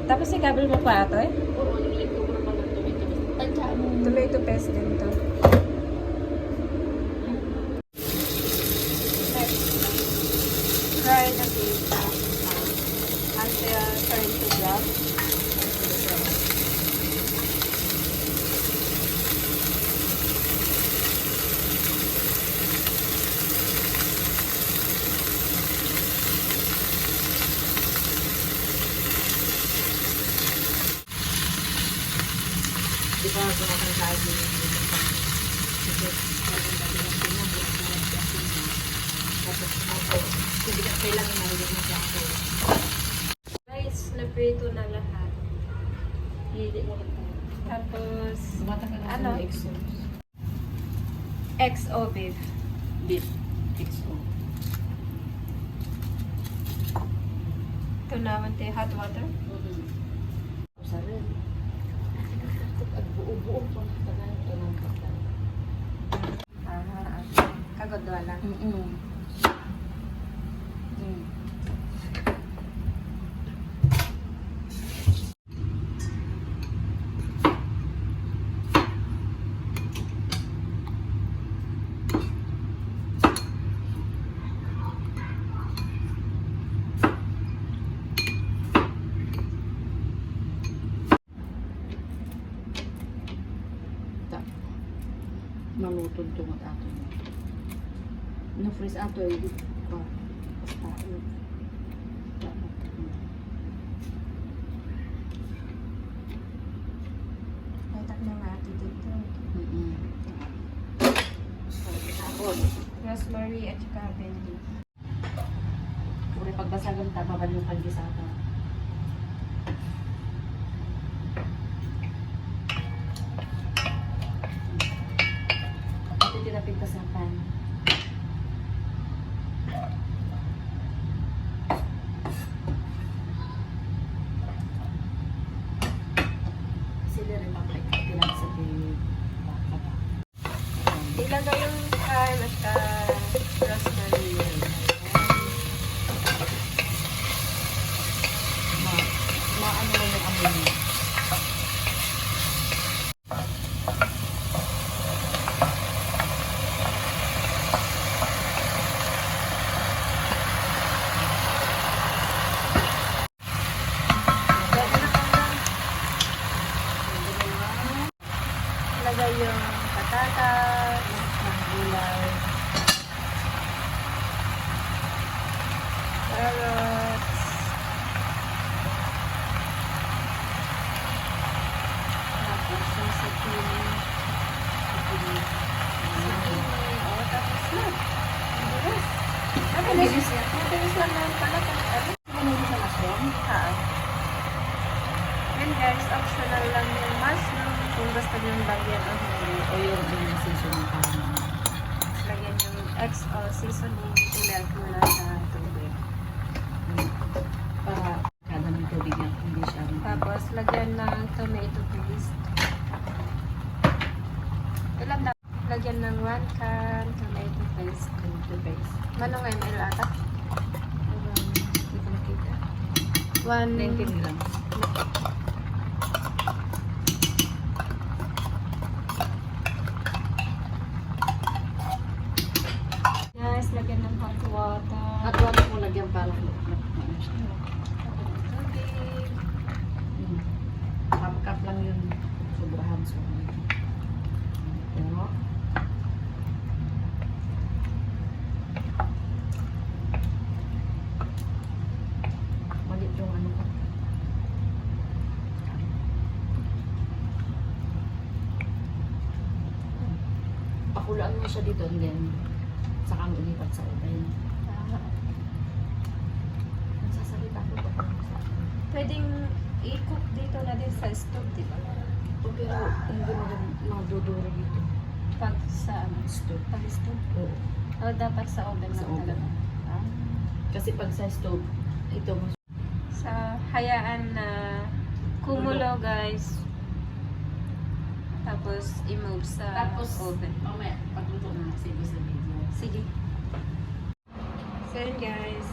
Tapos ikabel mo pa ito eh? Oo, nilagay ko pa ng tomato. Tansya mo. Tomato paste din to. Next, fry the beef until turn to brown. Di ba gumakan tayo din yung kailangan na ulit ng ako. Guys, naprito na lahat. Hindi mo lang tayo. Tapos, Bumata ka ano? ng XO. XO beef. Beef. XO. Ito naman tayo hot water. Sa rin. At buo-buo po na tagal ito ng kapal. Kagodwa lang. Malutod ito mag-ato. No-freeze ato eh. Basta Naitak na nga ito dito. Tapos, Rosemary at saka bay leaf. puri pagbasagan ta, babalik yung pag-gisata. Pati tinapit ka sa pan. Sila rin mapalik. Tinapit sa pili. Ilagay yung thyme at saka rosemary. Maano mo yung amoy niya. Ilagay yung patatas, ng gulay, carrots, tapos yung zucchini, tapos na. Mabilis. Mabilis yan. Mabilis lang naman pala. Ano yung sa mushroom? And guys, optional lang yung mushroom kung gusto nyo lagyan o hindi. O yung season ng parang Lagyan yung XO seasoning, i-melt mo lang sa tubig. para kada ng tubig yan, hindi siya. Tapos, lagyan ng tomato paste. Ilan na? Lagyan ng 1 can tomato paste. Tomato paste. Manong ml ata? Hindi ko nakita. 1 19 grams. Guys, lagyan ng hot water. At wala mo lagyan para Tubig. half-cup lang yun. Sobrahan. Pero, malit yung ano ko. Pakulaan mo siya dito and then saka mo ilipat sa oven. Nagsasalita ko ba? Pwedeng i-cook dito na din sa stove, di ba? Pero hindi maduduro dito. Pag sa Stove. pag stove. Oo. O dapat sa oven Sa lang oven. talaga. Ah. Kasi pag sa stove, ito mas Sa hayaan na kumulo, guys. Tapos i-move sa oven. mamaya, pagluto na, sige sa video. Sige. So yun guys.